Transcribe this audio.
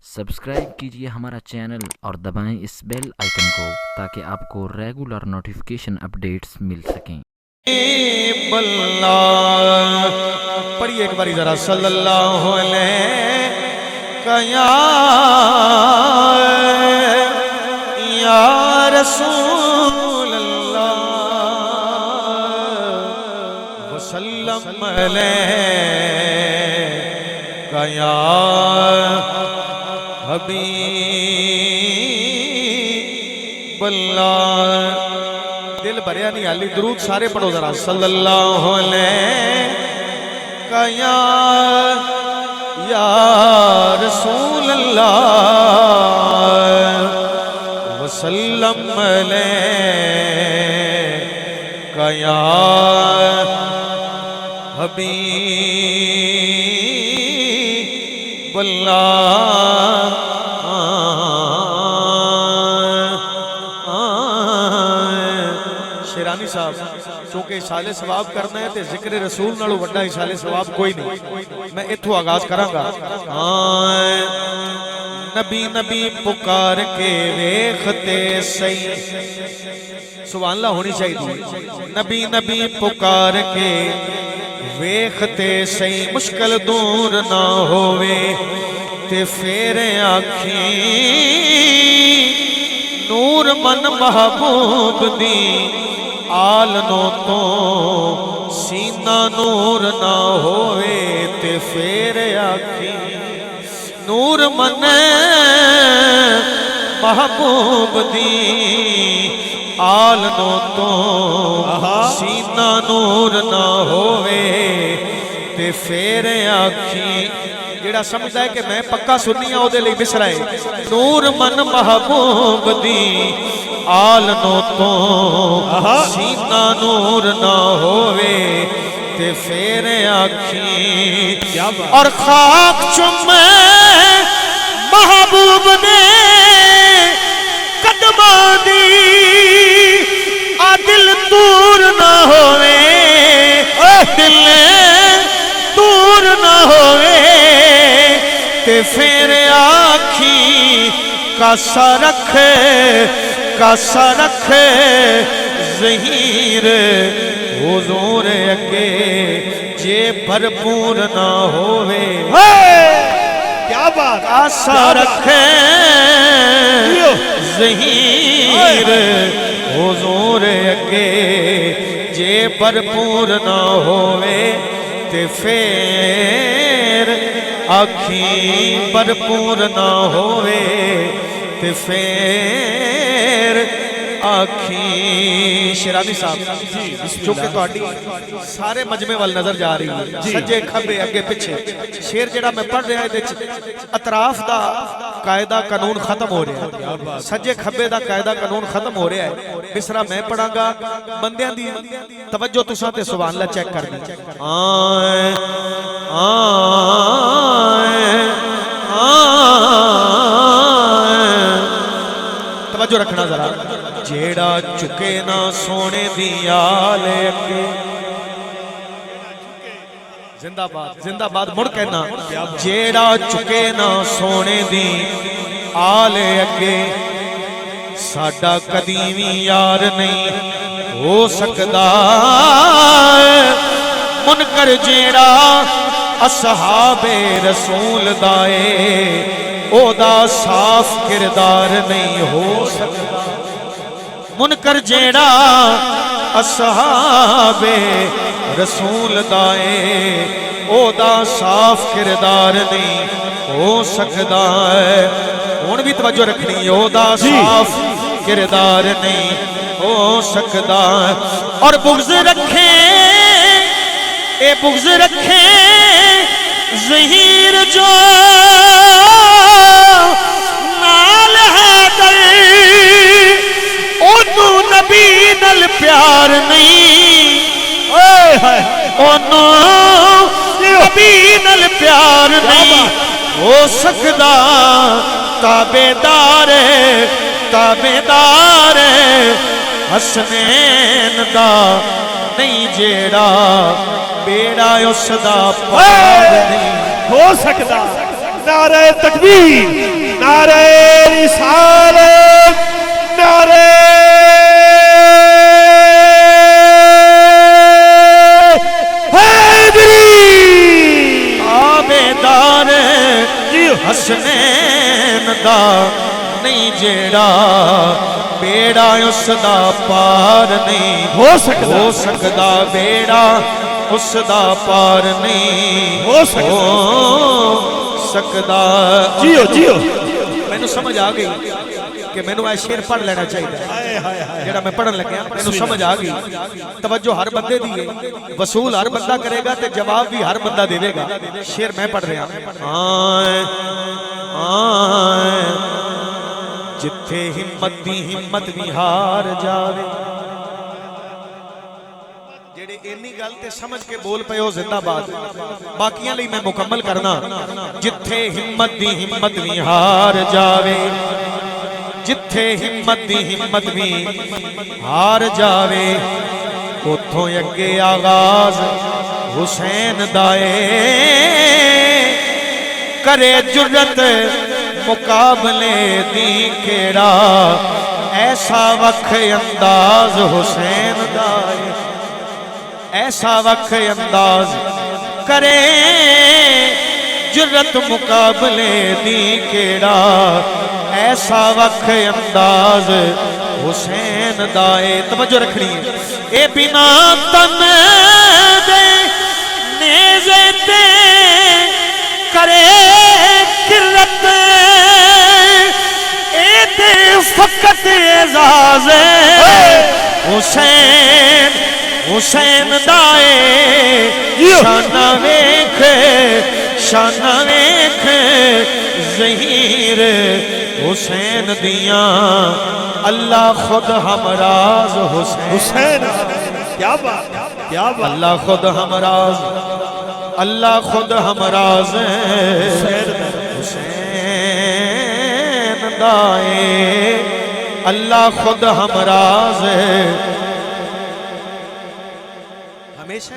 Subscribe کیجئے ہمارا channel اور دبائیں اس بیل آئیکن کو تاکہ آپ کو ریگولر نوٹیفیکیشن اپڈیٹس مل سکیں۔ پڑھیے ایک باری ذرا صلی اللہ علیہ یا رسول اللہ وسلم علیہ یا حبیب اللہ۔ دل بھریا نہیں حالی، درود سارے پڑھو ذرا صلی اللہ علیہ یا رسول اللہ وسلم علیہ یا حبیب اللہ۔ شیرانی صاحب چونکہ اشارے ثواب کرنا ہے تے ذکر رسول نالو وڈا اشارے ثواب کوئی نہیں، میں اتھو آغاز کراں گا۔ نبی نبی پکار کے ویکھتے سی، سبحان اللہ ہونی چاہیے۔ نبی نبی پکار کے ویکھتے سی، مشکل دور نہ ہوئے تے پھر آنکھیں نور من محبوب دی آلنوں تو سینہ نور نہ ہوئے تے پھر آنکھیں نور من محبوب دی آلنوں تو سینہ نور نہ ہوئے تے پھر آنکھیں۔ جیڑا سمجھتا ہے کہ میں پکا سنی ہوں دے لئے مصرہ ہے، نور من محبوب دی آلنوں تو سینہ نور نہ ہوئے تے پھر آنکھیں۔ اور خاک چمے محبوب نے قدمہ دی آ دل دور نہ ہوئے، دل دور نہ ہوئے تے پھر آنکھیں کاسا رکھے ظہیر حضور اگے جے بھرپور نہ ہوئے، کیا بات کاسا رکھے ظہیر حضور اگے جے بھرپور نہ ہوئے تے پھر آنکھیں بھرپور نہ ہوئے تے پھر آنکھیں۔ شیرانی صاحب چونکہ توڑی سارے مجمع وال نظر جا رہی ہے، سجے کھبے اگے پچھے، شیر جڑا میں پڑھ رہا ہے اطراف دا قاعدہ قانون ختم ہو رہا ہے، سجے کھبے دا قاعدہ قانون ختم ہو رہا ہے۔ مصرہ میں پڑھاں گا، بندیاں دی توجہ تساں تے سبحان اللہ چیک کر دی۔ توجہ رکھنا ذرا۔ جیڑا چکے نہ سونے دی آل اگے، زندہ باد زندہ باد مڑ کہنا، جیڑا چکے نہ سونے دی آل اگے ساڈا قدیمی یار نہیں ہو سکدا، منکر جیڑا اصحاب رسول دائے او دا صاف کردار نہیں ہو سکدا، منکر جیڑا اصحاب رسول دائے او دا صاف کردار نہیں ہو سکدا ہے۔ ہون بھی توجہ رکھنی ہے، او دا صاف کردار نہیں ہو سکدا ہے۔ اور بغض رکھیں اے بغض رکھیں ظہیر جو نال حیدر اونوں نبی نال پیار نہیں، اونوں نبی نال پیار نہیں ہو سکدا، تابعدار حسنین دا نہیں جیڑا بیڑا اس دا پار نہیں ہو سکتا۔ نعرہ تکبیر، نعرہ رسالت، نعرہ حیدری، آبیدار حسنین دا نہیں جیڑا بیڑا اس دا پار نہیں ہو سکتا بیڑا اس دا پار نہیں ہو سکتا جیو جیو میں نے سمجھ آ گئی کہ میں نے ایک شعر پڑھ لینا چاہیے جڑا میں پڑھن لگیا میں نے سمجھ آ گئی توجہ ہر بندے دی ہے وصول ہر بندہ کرے گا تے جواب بھی ہر بندہ دے گا شعر میں پڑھ رہا آئے آئے جتھے ہمت دی ہمت بھی ہار جاوے جڑے اینی گل تے سمجھ کے بول پے ہو زندہ باد باقیاں لئی میں مکمل کرنا جتھے ہمت دی ہمت بھی ہار جاوے جتھے ہمت دی ہمت بھی ہار جاوے اتھوں اگے آغاز حسین دائے کرے جرت مقابلے دی کیڑا ایسا وقت انداز حسین دائے ایسا وقت انداز کرے جرت مقابلے دی کیڑا ایسا وقت انداز حسین دائے توجہ رکھنی ہے اے بنا تن دے نیزے تے کرے کرت اے تے فقط اعزاز حسین حسین دائے شانہ ویکھ ظہیر حسین دیاں اللہ خود ہمراز حسین کیا بات کیا بات اللہ خود ہمراز اللہ خود ہمراز حسین دائے اللہ خود ہمراز ہمیشہ